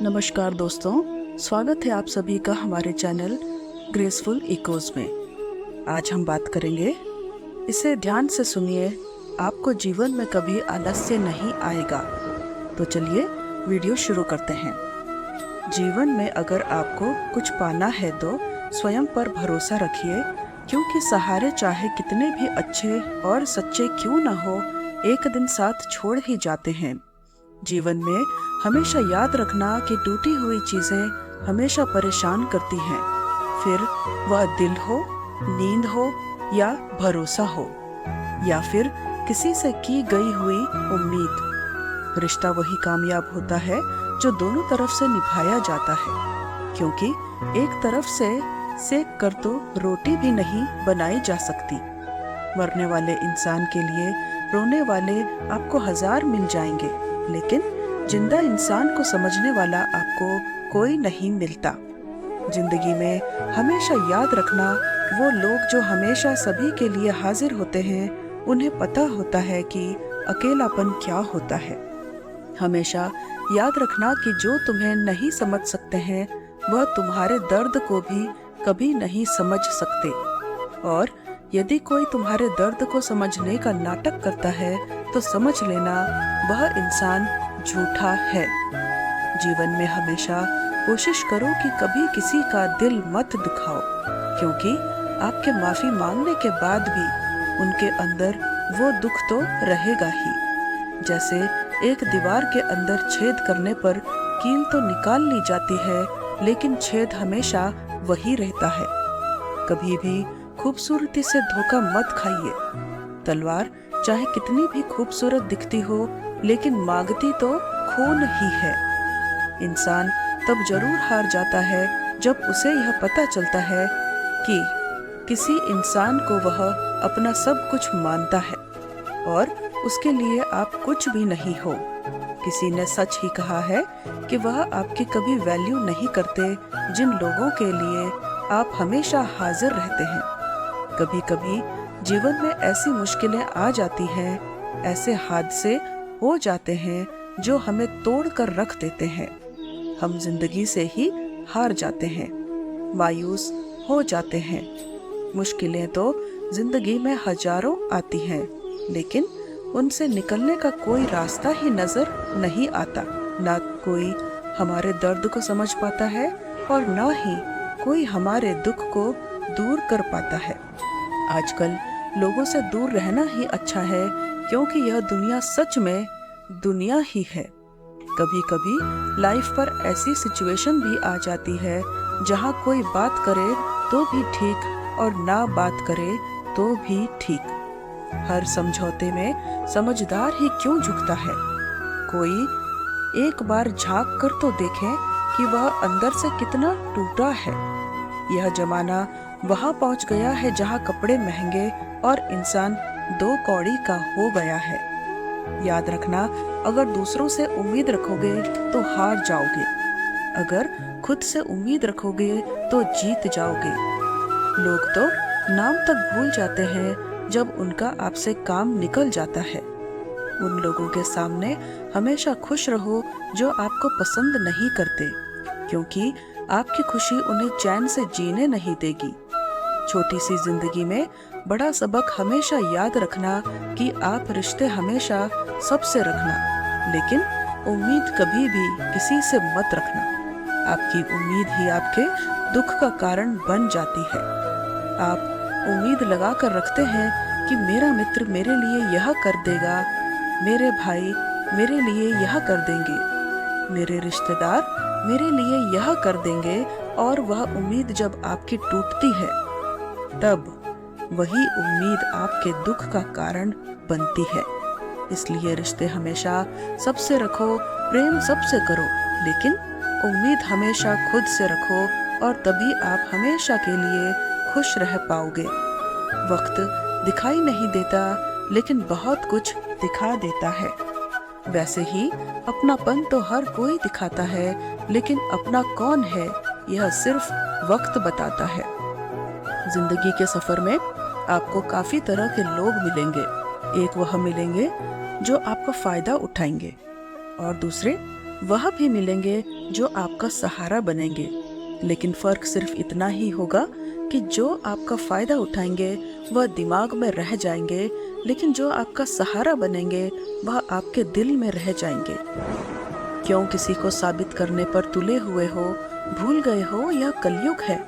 नमस्कार दोस्तों, स्वागत है आप सभी का हमारे चैनल ग्रेसफुल इकोज में। आज हम बात करेंगे, इसे ध्यान से सुनिए, आपको जीवन में कभी आलस्य नहीं आएगा। तो चलिए वीडियो शुरू करते हैं। जीवन में अगर आपको कुछ पाना है तो स्वयं पर भरोसा रखिए, क्योंकि सहारे चाहे कितने भी अच्छे और सच्चे क्यों न हो, एक दिन साथ छोड़ ही जाते हैं। जीवन में हमेशा याद रखना कि टूटी हुई चीजें हमेशा परेशान करती हैं, फिर वह दिल हो, नींद हो या भरोसा हो, या फिर किसी से की गई हुई उम्मीद। रिश्ता वही कामयाब होता है जो दोनों तरफ से निभाया जाता है, क्योंकि एक तरफ से सेक कर तो रोटी भी नहीं बनाई जा सकती। मरने वाले इंसान के लिए रोने वाले आपको 1000 मिल जाएंगे, लेकिन जिंदा इंसान को समझने वाला आपको कोई नहीं मिलता। जिंदगी में हमेशा याद रखना, वो लोग जो हमेशा सभी के लिए हाजिर होते हैं, उन्हें पता होता है कि अकेलापन क्या होता है। हमेशा याद रखना कि जो तुम्हें नहीं समझ सकते हैं, वह तुम्हारे दर्द को भी कभी नहीं समझ सकते। और यदि कोई तुम्हारे दर्द को समझने का नाटक करता है तो समझ लेना वह इंसान झूठा है। जीवन में हमेशा कोशिश करो कि कभी किसी का दिल मत दुखाओ, क्योंकि आपके माफी मांगने के बाद भी उनके अंदर वो दुख तो रहेगा ही। जैसे एक दीवार के अंदर छेद करने पर कील तो निकाल ली जाती है, लेकिन छेद हमेशा वही रहता है। कभी भी खूबसूरती से धोखा मत खाइए। तलवार चाहे कितनी भी खूबसूरत दिखती हो, लेकिन मांगती तो खून ही है। इंसान तब जरूर हार जाता है जब उसे यह पता चलता है कि किसी इंसान को वह अपना सब कुछ मानता है और उसके लिए आप कुछ भी नहीं हो। किसी ने सच ही कहा है कि वह आपकी कभी वैल्यू नहीं करते जिन लोगों के लिए आप हमेशा हाजिर रहते हैं। कभी कभी जीवन में ऐसी मुश्किलें आ जाती हैं, ऐसे हादसे हो जाते हैं जो हमें तोड़ कर रख देते हैं। हम जिंदगी से ही हार जाते हैं, मायूस हो जाते हैं। मुश्किलें तो जिंदगी में हजारों आती हैं, लेकिन उनसे निकलने का कोई रास्ता ही नजर नहीं आता। ना कोई हमारे दर्द को समझ पाता है और ना ही कोई हमारे दुख को दूर कर पाता है। आजकल लोगों से दूर रहना ही अच्छा है, क्योंकि यह दुनिया सच में दुनिया ही है। कभी कभी लाइफ पर ऐसी सिचुएशन भी आ जाती है जहां कोई बात करे तो भी ठीक और ना बात करे तो भी ठीक। हर समझौते में समझदार ही क्यों झुकता है। कोई एक बार झांक कर तो देखे कि वह अंदर से कितना टूटा है। यह जमाना वहां पहुंच गया है जहां कपड़े महंगे और इंसान 2 कौड़ी का हो गया है। याद रखना, अगर दूसरों से उम्मीद रखोगे तो हार जाओगे, अगर खुद से उम्मीद रखोगे तो जीत जाओगे। लोग तो नाम तक भूल जाते हैं जब उनका आपसे काम निकल जाता है। उन लोगों के सामने हमेशा खुश रहो जो आपको पसंद नहीं करते, क्योंकि आपकी खुशी उन्हें चैन से जीने नहीं देगी। छोटी सी जिंदगी में बड़ा सबक हमेशा याद रखना कि आप रिश्ते हमेशा सबसे रखना, लेकिन उम्मीद कभी भी किसी से मत रखना। आपकी उम्मीद ही आपके दुख का कारण बन जाती है। आप उम्मीद लगा कर रखते हैं कि मेरा मित्र मेरे लिए यह कर देगा, मेरे भाई मेरे लिए यह कर देंगे, मेरे रिश्तेदार मेरे लिए यह कर देंगे, और वह उम्मीद जब आपकी टूटती है तब वही उम्मीद आपके दुख का कारण बनती है। इसलिए रिश्ते हमेशा सबसे रखो, प्रेम सबसे करो, लेकिन उम्मीद हमेशा खुद से रखो, और तभी आप हमेशा के लिए खुश रह पाओगे। वक्त दिखाई नहीं देता, लेकिन बहुत कुछ दिखा देता है। वैसे ही अपनापन तो हर कोई दिखाता है, लेकिन अपना कौन है यह सिर्फ वक्त बताता है। जिंदगी के सफर में आपको काफी तरह के लोग मिलेंगे। एक वह मिलेंगे जो आपका फायदा उठाएंगे, और दूसरे वह भी मिलेंगे जो आपका सहारा बनेंगे, लेकिन फर्क सिर्फ इतना ही होगा कि जो आपका फायदा उठाएंगे वह दिमाग में रह जाएंगे, लेकिन जो आपका सहारा बनेंगे वह आपके दिल में रह जाएंगे। क्यों किसी को साबित करने पर तुले हुए हो, भूल गए हो यह कलयुग है।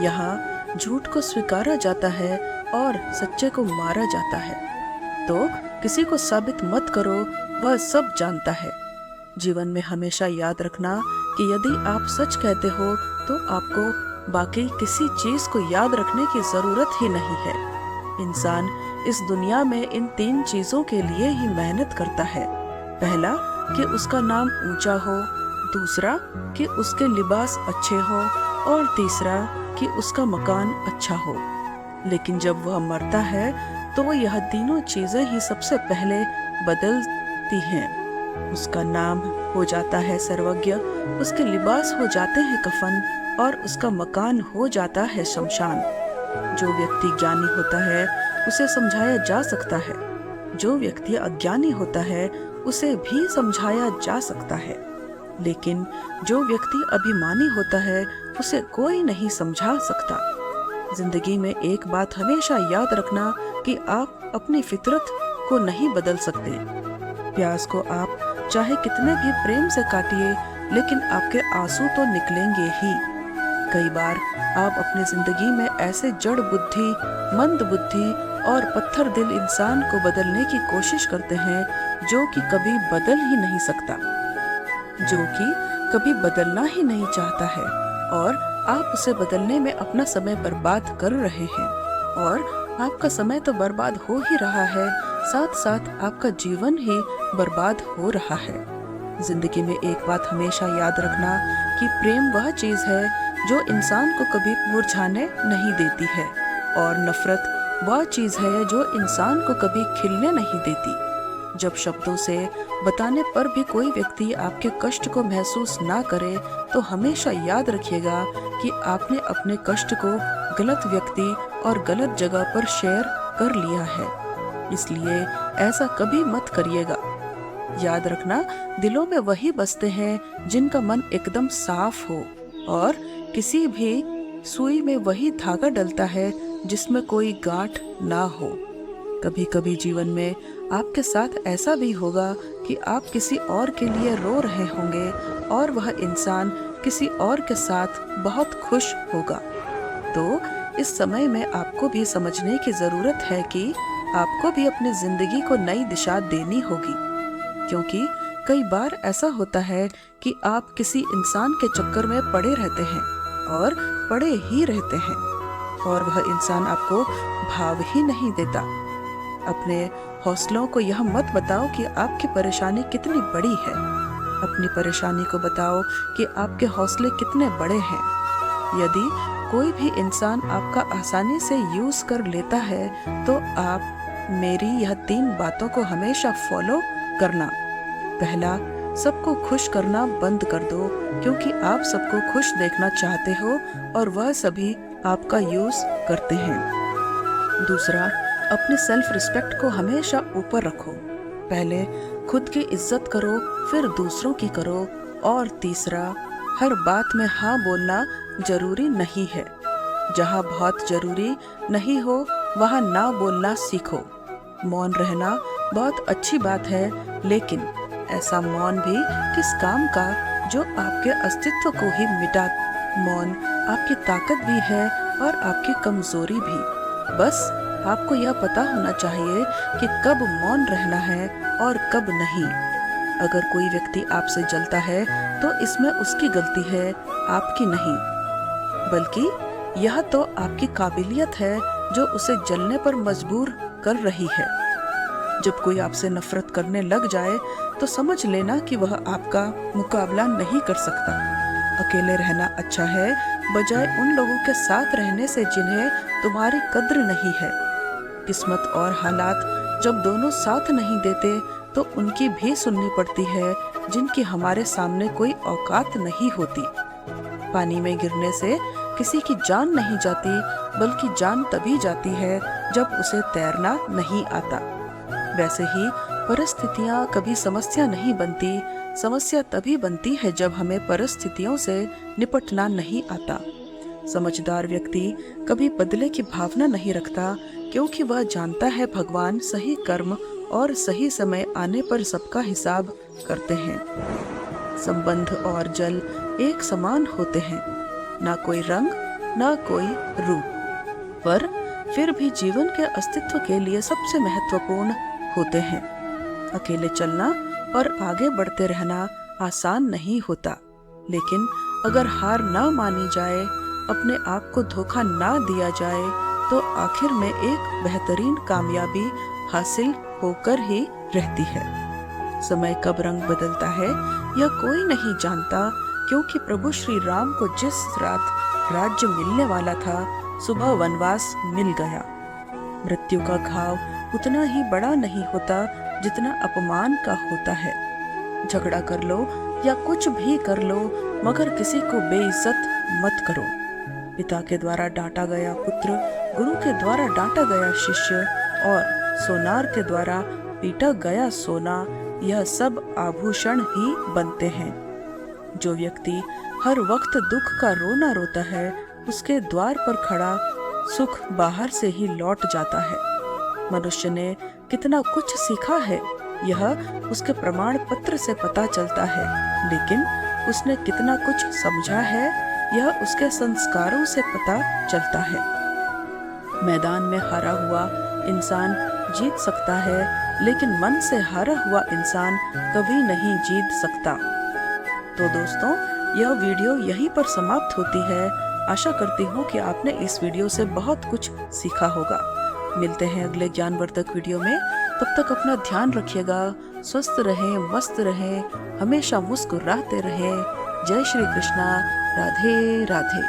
यहाँ झूठ को स्वीकारा जाता है और सच्चे को मारा जाता है। तो किसी को साबित मत करो, वह सब जानता है। जीवन में हमेशा याद रखना कि यदि आप सच कहते हो तो आपको बाकी किसी चीज को याद रखने की जरूरत ही नहीं है। इंसान इस दुनिया में इन 3 चीजों के लिए ही मेहनत करता है। पहला कि उसका नाम ऊंचा हो, दूसरा कि उसके लिबास अच्छे हो और तीसरा कि उसका मकान अच्छा हो। लेकिन जब वह मरता है तो यह तीनों चीजें ही सबसे पहले बदलती हैं। उसका नाम हो जाता है सर्वज्ञ, उसके लिबास हो जाते हैं कफन और उसका मकान हो जाता है शमशान। जो व्यक्ति ज्ञानी होता है उसे समझाया जा सकता है, जो व्यक्ति अज्ञानी होता है उसे भी समझाया जा सकता है, लेकिन जो व्यक्ति अभिमानी होता है उसे कोई नहीं समझा सकता। जिंदगी में एक बात हमेशा याद रखना कि आप अपनी फितरत को नहीं बदल सकते। प्याज को आप चाहे कितने भी प्रेम से काटिए, लेकिन आपके आंसू तो निकलेंगे ही। कई बार आप अपनी जिंदगी में ऐसे जड़ बुद्धि, मंद बुद्धि और पत्थर दिल इंसान को बदलने की कोशिश करते हैं जो कि कभी बदल ही नहीं सकता, जो कि कभी बदलना ही नहीं चाहता है, और आप उसे बदलने में अपना समय बर्बाद कर रहे हैं। और आपका समय तो बर्बाद हो ही रहा है, साथ साथ आपका जीवन ही बर्बाद हो रहा है। जिंदगी में एक बात हमेशा याद रखना कि प्रेम वह चीज है जो इंसान को कभी मुरझाने नहीं देती है, और नफरत वह चीज है जो इंसान को कभी खिलने नहीं देती। जब शब्दों से बताने पर भी कोई व्यक्ति आपके कष्ट को महसूस ना करे तो हमेशा याद रखिएगा कि आपने अपने कष्ट को गलत व्यक्ति और गलत जगह पर शेयर कर लिया है। इसलिए ऐसा कभी मत करिएगा। याद रखना, दिलों में वही बसते हैं जिनका मन एकदम साफ हो, और किसी भी सुई में वही धागा डलता है जिसमें कोई गांठ ना हो। कभी कभी जीवन में आपके साथ ऐसा भी होगा कि आप किसी और के लिए रो रहे होंगे और वह इंसान किसी और के साथ बहुत खुश होगा। तो इस समय में आपको भी समझने की जरूरत है कि आपको भी अपनी जिंदगी को नई दिशा देनी होगी, क्योंकि कई बार ऐसा होता है कि आप किसी इंसान के चक्कर में पड़े रहते हैं और पड़े ही रहते हैं, और वह इंसान आपको भाव ही नहीं देता। अपने हौसलों को यह मत बताओ कि आपकी परेशानी कितनी बड़ी है। अपनी परेशानी को बताओ कि आपके हौसले कितने बड़े हैं। यदि कोई भी इंसान आपका आसानी से यूज कर लेता है तो आप मेरी यह 3 बातों को हमेशा फॉलो करना। पहला, सबको खुश करना बंद कर दो, क्योंकि आप सबको खुश देखना चाहते हो और वह सभी आपका यूज करते हैं। दूसरा, अपने सेल्फ रिस्पेक्ट को हमेशा ऊपर रखो। पहले खुद की इज्जत करो, फिर दूसरों की करो। और तीसरा, हर बात में हाँ बोलना जरूरी नहीं है। जहाँ बहुत जरूरी नहीं हो वहाँ ना बोलना सीखो। मौन रहना बहुत अच्छी बात है, लेकिन ऐसा मौन भी किस काम का जो आपके अस्तित्व को ही मिटा। मौन आपकी ताकत भी है और आपकी कमजोरी भी। बस आपको यह पता होना चाहिए कि कब मौन रहना है और कब नहीं। अगर कोई व्यक्ति आपसे जलता है तो इसमें उसकी गलती है, आपकी नहीं, बल्कि यह तो आपकी काबिलियत है जो उसे जलने पर मजबूर कर रही है। जब कोई आपसे नफरत करने लग जाए तो समझ लेना कि वह आपका मुकाबला नहीं कर सकता। अकेले रहना अच्छा है, बजाय उन लोगों के साथ रहने से जिन्हें तुम्हारी कद्र नहीं है। किस्मत और हालात जब दोनों साथ नहीं देते तो उनकी भी सुननी पड़ती है जिनकी हमारे सामने कोई औकात नहीं होती। पानी में गिरने से किसी की जान नहीं जाती, बल्कि जान तभी जाती है जब उसे तैरना नहीं आता। वैसे ही परिस्थितियाँ कभी समस्या नहीं बनती, समस्या तभी बनती है जब हमें परिस्थितियों से निपटना नहीं आता। समझदार व्यक्ति कभी बदले की भावना नहीं रखता, क्योंकि वह जानता है भगवान सही कर्म और सही समय आने पर सबका हिसाब करते हैं। संबंध और जल एक समान होते हैं, ना कोई रंग ना कोई रूप, पर फिर भी जीवन के अस्तित्व के लिए सबसे महत्वपूर्ण होते हैं। अकेले चलना और आगे बढ़ते रहना आसान नहीं होता, लेकिन अगर हार न मानी जाए, अपने आप को धोखा ना दिया जाए, तो आखिर में एक बेहतरीन कामयाबी हासिल होकर ही रहती है। समय कब रंग बदलता है यह कोई नहीं जानता, क्योंकि प्रभु श्री राम को जिस रात राज्य मिलने वाला था, सुबह वनवास मिल गया। मृत्यु का घाव उतना ही बड़ा नहीं होता जितना अपमान का होता है। झगड़ा कर लो या कुछ भी कर लो, मगर किसी को बेइज्जत मत करो। पिता के द्वारा डांटा गया पुत्र, गुरु के द्वारा डांटा गया शिष्य और सोनार के द्वारा पीटा गया सोना, यह सब आभूषण ही बनते हैं। जो व्यक्ति हर वक्त दुख का रोना रोता है, उसके द्वार पर खड़ा सुख बाहर से ही लौट जाता है। मनुष्य ने कितना कुछ सीखा है, यह उसके प्रमाण पत्र से पता चलता है, लेकिन उसने कितना कुछ समझा है, यह उसके संस्कारों से पता चलता है। मैदान में हारा हुआ इंसान जीत सकता है, लेकिन मन से हारा हुआ इंसान कभी नहीं जीत सकता। तो दोस्तों, यह वीडियो यहीं पर समाप्त होती है। आशा करती हूँ कि आपने इस वीडियो से बहुत कुछ सीखा होगा। मिलते हैं अगले ज्ञानवर्धक वीडियो में। तब तक अपना ध्यान रखिएगा, स्वस्थ रहें, मस्त रहें, हमेशा मुस्कुराते रहें। जय श्री कृष्णा। राधे राधे।